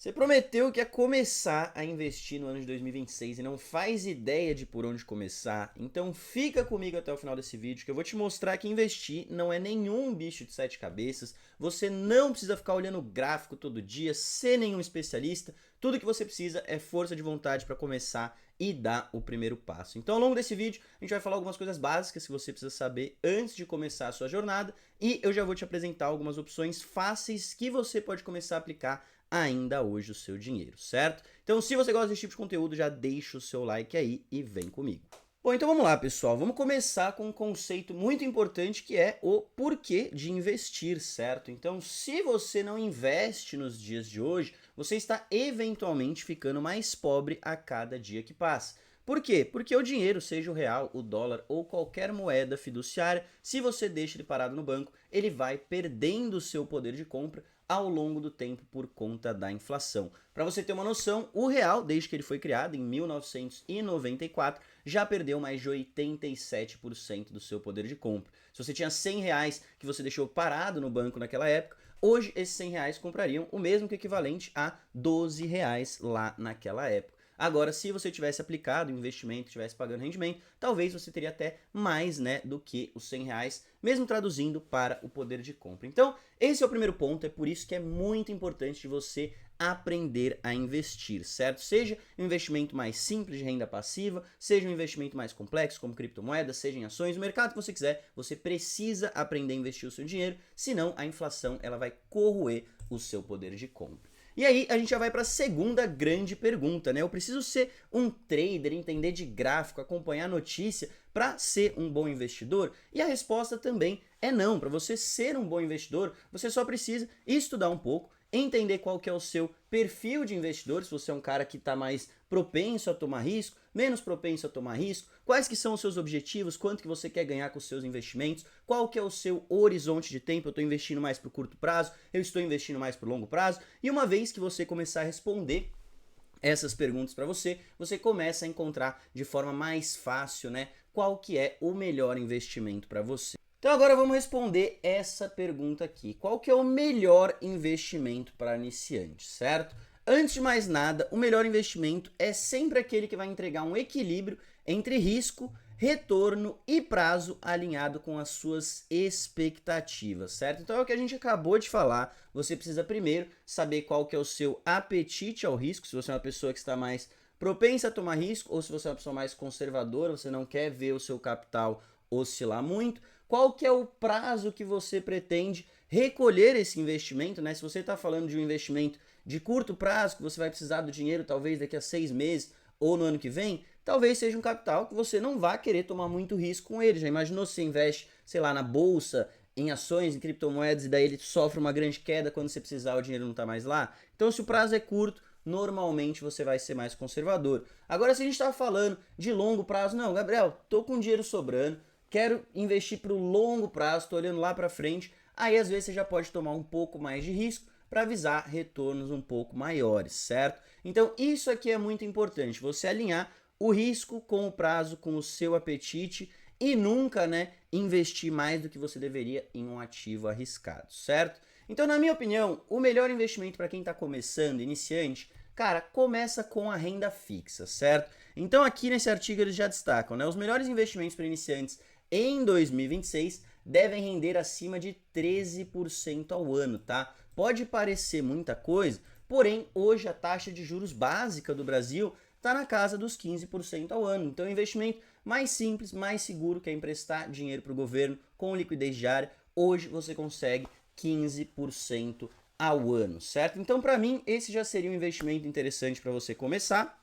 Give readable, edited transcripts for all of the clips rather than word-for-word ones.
Você prometeu que ia começar a investir no ano de 2026 e não faz ideia de por onde começar, então fica comigo até o final desse vídeo que eu vou te mostrar que investir não é nenhum bicho de sete cabeças, você não precisa ficar olhando o gráfico todo dia, ser nenhum especialista, tudo que você precisa é força de vontade para começar e dar o primeiro passo. Então ao longo desse vídeo a gente vai falar algumas coisas básicas que você precisa saber antes de começar a sua jornada e eu já vou te apresentar algumas opções fáceis que você pode começar a aplicar ainda hoje o seu dinheiro, certo? Então se você gosta desse tipo de conteúdo, já deixa o seu like aí e vem comigo. Bom, então vamos lá, pessoal. Vamos começar com um conceito muito importante que é o porquê de investir, certo? Então, se você não investe nos dias de hoje, você está eventualmente ficando mais pobre a cada dia que passa. Por quê? Porque o dinheiro, seja o real, o dólar ou qualquer moeda fiduciária, se você deixa ele parado no banco, ele vai perdendo o seu poder de compra ao longo do tempo por conta da inflação. Para você ter uma noção, o real, desde que ele foi criado em 1994, já perdeu mais de 87% do seu poder de compra. Se você tinha 100 reais que você deixou parado no banco naquela época, hoje esses 100 reais comprariam o mesmo que o equivalente a 12 reais lá naquela época. Agora, se você tivesse aplicado o investimento, tivesse pagando rendimento, talvez você teria até mais, né, do que os 100 reais, mesmo traduzindo para o poder de compra. Então, esse é o primeiro ponto, é por isso que é muito importante de você aprender a investir, certo? Seja um investimento mais simples de renda passiva, seja um investimento mais complexo como criptomoedas, seja em ações, o mercado que você quiser, você precisa aprender a investir o seu dinheiro, senão a inflação ela vai corroer o seu poder de compra. E aí a gente já vai para a segunda grande pergunta, né? Eu preciso ser um trader, entender de gráfico, acompanhar a notícia para ser um bom investidor? E a resposta também é não. Para você ser um bom investidor, você só precisa estudar um pouco, entender qual que é o seu perfil de investidor, se você é um cara que está mais propenso a tomar risco, menos propenso a tomar risco, quais que são os seus objetivos, quanto que você quer ganhar com os seus investimentos, qual que é o seu horizonte de tempo, eu estou investindo mais para o curto prazo, eu estou investindo mais para o longo prazo, e uma vez que você começar a responder essas perguntas para você, você começa a encontrar de forma mais fácil, né, qual que é o melhor investimento para você. Então agora vamos responder essa pergunta aqui. Qual que é o melhor investimento para iniciantes, certo? Antes de mais nada, o melhor investimento é sempre aquele que vai entregar um equilíbrio entre risco, retorno e prazo alinhado com as suas expectativas, certo? Então é o que a gente acabou de falar. Você precisa primeiro saber qual que é o seu apetite ao risco, se você é uma pessoa que está mais propensa a tomar risco ou se você é uma pessoa mais conservadora, você não quer ver o seu capital oscilar muito. Qual que é o prazo que você pretende recolher esse investimento, né? Se você está falando de um investimento de curto prazo, que você vai precisar do dinheiro talvez daqui a 6 meses ou no ano que vem, talvez seja um capital que você não vá querer tomar muito risco com ele. Já imaginou se você investe, sei lá, na bolsa, em ações, em criptomoedas, e daí ele sofre uma grande queda quando você precisar, o dinheiro não está mais lá? Então, se o prazo é curto, normalmente você vai ser mais conservador. Agora, se a gente está falando de longo prazo, não, Gabriel, tô com dinheiro sobrando, quero investir para o longo prazo, estou olhando lá para frente, aí às vezes você já pode tomar um pouco mais de risco para visar retornos um pouco maiores, certo? Então isso aqui é muito importante, você alinhar o risco com o prazo, com o seu apetite e nunca, né, investir mais do que você deveria em um ativo arriscado, certo? Então, na minha opinião, o melhor investimento para quem está começando, iniciante, cara, começa com a renda fixa, certo? Então aqui nesse artigo eles já destacam, né, os melhores investimentos para iniciantes em 2026 devem render acima de 13% ao ano, tá? Pode parecer muita coisa, porém hoje a taxa de juros básica do Brasil está na casa dos 15% ao ano. Então é um investimento mais simples, mais seguro, que é emprestar dinheiro para o governo com liquidez diária. Hoje você consegue 15% ao ano, certo? Então para mim esse já seria um investimento interessante para você começar.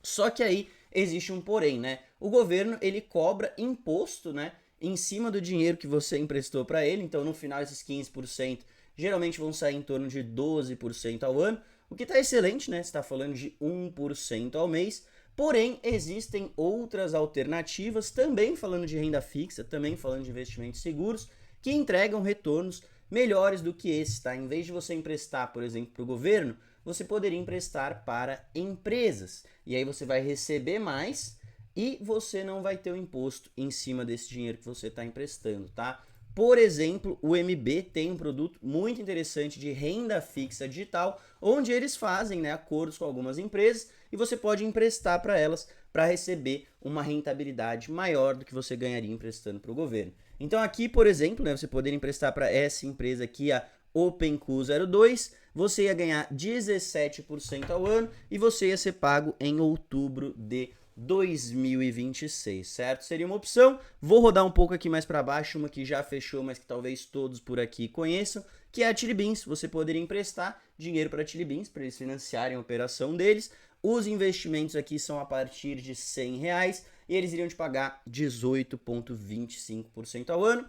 Só que aí existe um porém, né? O governo ele cobra imposto, né, em cima do dinheiro que você emprestou para ele. Então no final esses 15% geralmente vão sair em torno de 12% ao ano, o que está excelente, né? Você está falando de 1% ao mês. Porém, existem outras alternativas, também falando de renda fixa, também falando de investimentos seguros, que entregam retornos melhores do que esse, tá? Em vez de você emprestar, por exemplo, para o governo, você poderia emprestar para empresas. E aí você vai receber mais e você não vai ter o imposto em cima desse dinheiro que você está emprestando, tá? Por exemplo, o MB tem um produto muito interessante de renda fixa digital, onde eles fazem, né, acordos com algumas empresas e você pode emprestar para elas para receber uma rentabilidade maior do que você ganharia emprestando para o governo. Então aqui, por exemplo, né, você poderia emprestar para essa empresa aqui, a OpenQ02, você ia ganhar 17% ao ano e você ia ser pago em outubro de 2026, certo? Seria uma opção. Vou rodar um pouco aqui mais para baixo, uma que já fechou, mas que talvez todos por aqui conheçam, que é a Chili Beans. Você poderia emprestar dinheiro para a Chili Beans, para eles financiarem a operação deles. Os investimentos aqui são a partir de R$100 e eles iriam te pagar 18,25% ao ano,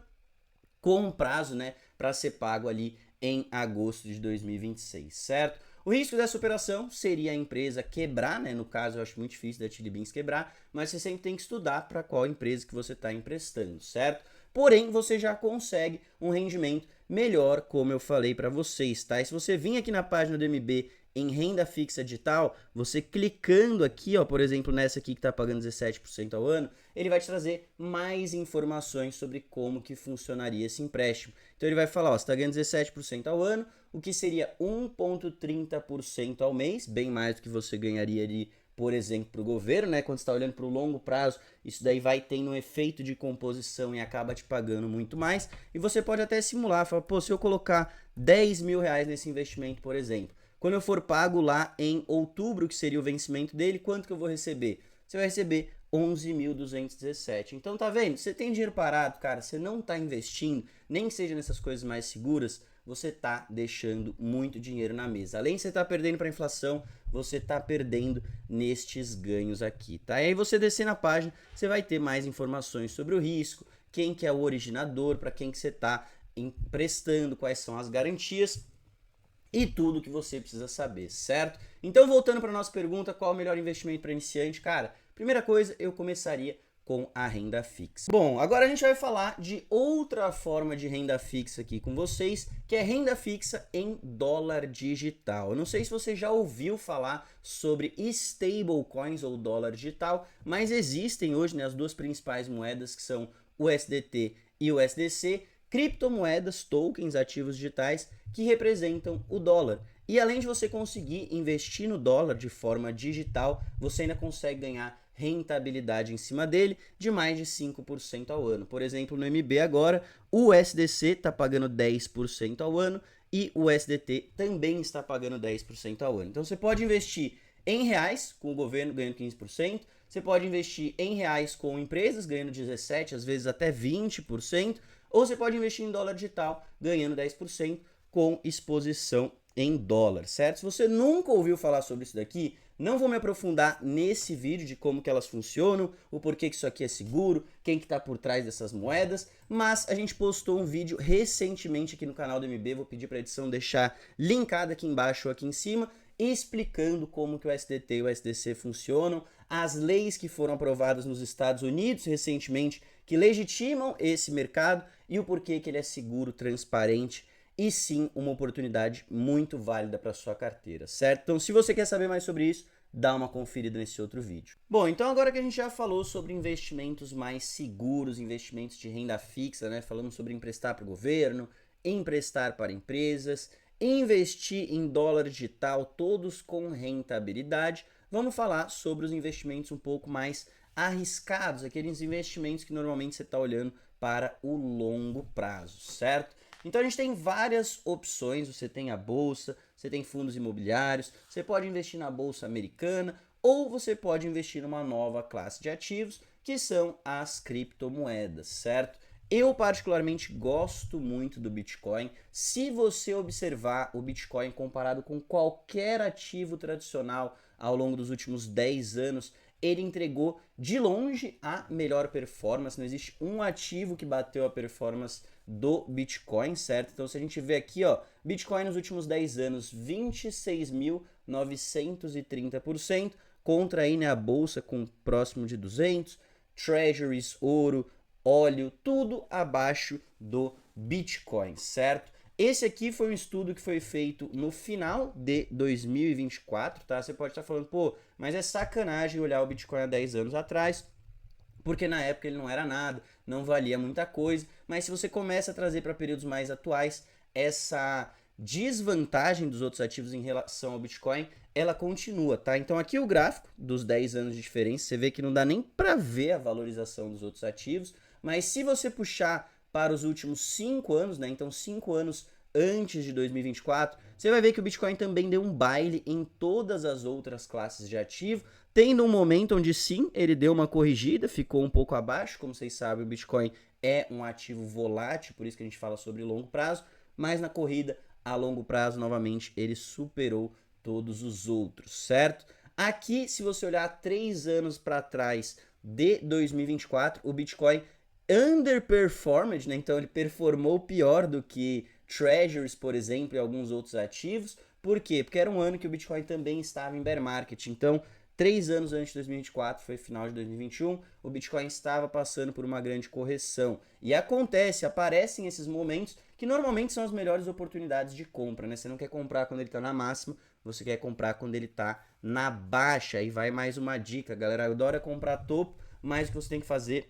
com um prazo, né, para ser pago ali em agosto de 2026, certo? O risco dessa operação seria a empresa quebrar, né? No caso, eu acho muito difícil da Chili Beans quebrar, mas você sempre tem que estudar para qual empresa que você está emprestando, certo? Porém, você já consegue um rendimento melhor, como eu falei para vocês, tá? E se você vir aqui na página do MB em renda fixa digital, você clicando aqui, ó, por exemplo, nessa aqui que está pagando 17% ao ano, ele vai te trazer mais informações sobre como que funcionaria esse empréstimo. Então ele vai falar, ó, você está ganhando 17% ao ano, o que seria 1,30% ao mês, bem mais do que você ganharia ali, por exemplo, para o governo, né? Quando você está olhando para o longo prazo, isso daí vai tendo um efeito de composição e acaba te pagando muito mais. E você pode até simular, falar, pô, se eu colocar R$10.000 nesse investimento, por exemplo, quando eu for pago lá em outubro, que seria o vencimento dele, quanto que eu vou receber? Você vai receber 11.217. Então tá vendo? Você tem dinheiro parado, cara, você não tá investindo, nem que seja nessas coisas mais seguras, você tá deixando muito dinheiro na mesa. Além de você tá perdendo para inflação, você tá perdendo nestes ganhos aqui, tá? E aí você descer na página, você vai ter mais informações sobre o risco, quem que é o originador, para quem que você tá emprestando, quais são as garantias e tudo que você precisa saber, certo? Então, voltando para a nossa pergunta, qual é o melhor investimento para iniciante? Cara, primeira coisa, eu começaria com a renda fixa. Bom, agora a gente vai falar de outra forma de renda fixa aqui com vocês, que é renda fixa em dólar digital. Eu não sei se você já ouviu falar sobre stablecoins ou dólar digital, mas existem hoje, né, as duas principais moedas, que são o USDT e o USDC, criptomoedas, tokens, ativos digitais que representam o dólar. E além de você conseguir investir no dólar de forma digital, você ainda consegue ganhar rentabilidade em cima dele de mais de 5% ao ano. Por exemplo, no MB agora, o USDC está pagando 10% ao ano e o USDT também está pagando 10% ao ano. Então você pode investir em reais, com o governo ganhando 15%, você pode investir em reais com empresas ganhando 17%, às vezes até 20%, ou você pode investir em dólar digital ganhando 10% com exposição em dólar, certo? Se você nunca ouviu falar sobre isso daqui, não vou me aprofundar nesse vídeo de como que elas funcionam, o porquê que isso aqui é seguro, quem que tá por trás dessas moedas, mas a gente postou um vídeo recentemente aqui no canal do MB, vou pedir para a edição deixar linkado aqui embaixo ou aqui em cima, explicando como que o SDT e o SDC funcionam, as leis que foram aprovadas nos Estados Unidos recentemente que legitimam esse mercado e o porquê que ele é seguro, transparente e sim uma oportunidade muito válida para sua carteira, certo? Então, se você quer saber mais sobre isso, dá uma conferida nesse outro vídeo. Bom, então agora que a gente já falou sobre investimentos mais seguros, investimentos de renda fixa, né? Falamos sobre emprestar para o governo, emprestar para empresas, investir em dólar digital, todos com rentabilidade. Vamos falar sobre os investimentos um pouco mais arriscados, aqueles investimentos que normalmente você está olhando para o longo prazo, certo? Então a gente tem várias opções, você tem a bolsa, você tem fundos imobiliários, você pode investir na bolsa americana ou você pode investir numa nova classe de ativos que são as criptomoedas, certo? Eu particularmente gosto muito do Bitcoin. Se você observar o Bitcoin comparado com qualquer ativo tradicional ao longo dos últimos 10 anos, ele entregou de longe a melhor performance, não existe um ativo que bateu a performance do Bitcoin, certo? Então se a gente vê aqui, ó, Bitcoin nos últimos 10 anos, 26.930%, contra aí, né, a bolsa com próximo de 200, treasuries, ouro, óleo, tudo abaixo do Bitcoin, certo? Esse aqui foi um estudo que foi feito no final de 2024, tá? Você pode estar falando, pô, mas é sacanagem olhar o Bitcoin há 10 anos atrás. porque na época ele não era nada, não valia muita coisa, mas se você começa a trazer para períodos mais atuais, essa desvantagem dos outros ativos em relação ao Bitcoin, ela continua, tá? Então aqui o gráfico dos 10 anos de diferença, você vê que não dá nem para ver a valorização dos outros ativos, mas se você puxar para os últimos 5 anos, né? Então 5 anos antes de 2024, você vai ver que o Bitcoin também deu um baile em todas as outras classes de ativo, tendo um momento onde sim, ele deu uma corrigida, ficou um pouco abaixo, como vocês sabem, o Bitcoin é um ativo volátil, por isso que a gente fala sobre longo prazo, mas na corrida a longo prazo, novamente, ele superou todos os outros, certo? Aqui, se você olhar 3 anos para trás de 2024, o Bitcoin underperformed, né? Então ele performou pior do que Treasuries, por exemplo, e alguns outros ativos. Por quê? Porque era um ano que o Bitcoin também estava em bear market. Então, 3 anos antes de 2024, foi final de 2021, o Bitcoin estava passando por uma grande correção. E acontece, aparecem esses momentos que normalmente são as melhores oportunidades de compra, né? Você não quer comprar quando ele está na máxima, você quer comprar quando ele está na baixa. E vai mais uma dica, galera. Eu adoro comprar topo, mas o que você tem que fazer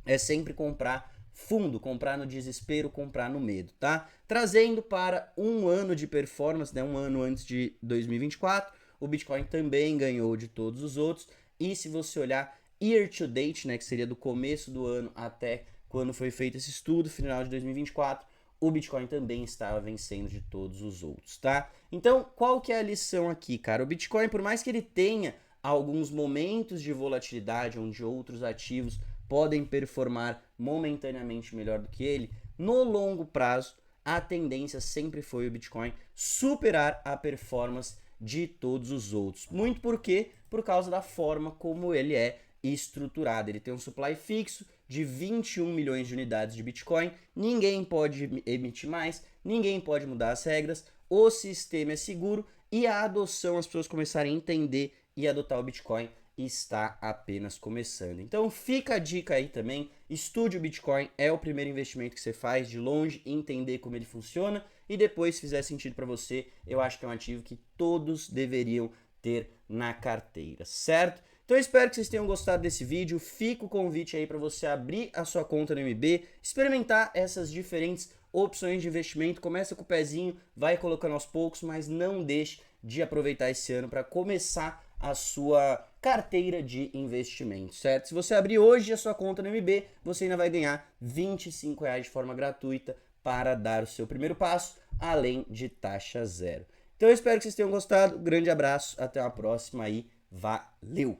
é sempre comprar fundo, comprar no desespero, comprar no medo, tá? Trazendo para um ano de performance, né? Um ano antes de 2024, o Bitcoin também ganhou de todos os outros. E se você olhar year to date, né? Que seria do começo do ano até quando foi feito esse estudo, final de 2024, o Bitcoin também estava vencendo de todos os outros, tá? Então, qual que é a lição aqui, cara? O Bitcoin, por mais que ele tenha alguns momentos de volatilidade onde outros ativos podem performar momentaneamente melhor do que ele, no longo prazo, a tendência sempre foi o Bitcoin superar a performance de todos os outros. Muito por quê? Por causa da forma como ele é estruturado. Ele tem um supply fixo de 21 milhões de unidades de Bitcoin, ninguém pode emitir mais, ninguém pode mudar as regras, o sistema é seguro e a adoção, as pessoas começarem a entender e adotar o Bitcoin está apenas começando. Então fica a dica aí também, estude o Bitcoin, é o primeiro investimento que você faz de longe, entender como ele funciona e depois, se fizer sentido para você, eu acho que é um ativo que todos deveriam ter na carteira, certo? Então eu espero que vocês tenham gostado desse vídeo, fica o convite aí para você abrir a sua conta no MB, experimentar essas diferentes opções de investimento, começa com o pezinho, vai colocando aos poucos, mas não deixe de aproveitar esse ano para começar a sua carteira de investimento, certo? Se você abrir hoje a sua conta no MB, você ainda vai ganhar R$ 25 de forma gratuita para dar o seu primeiro passo, além de taxa zero. Então eu espero que vocês tenham gostado, grande abraço, até a próxima e valeu!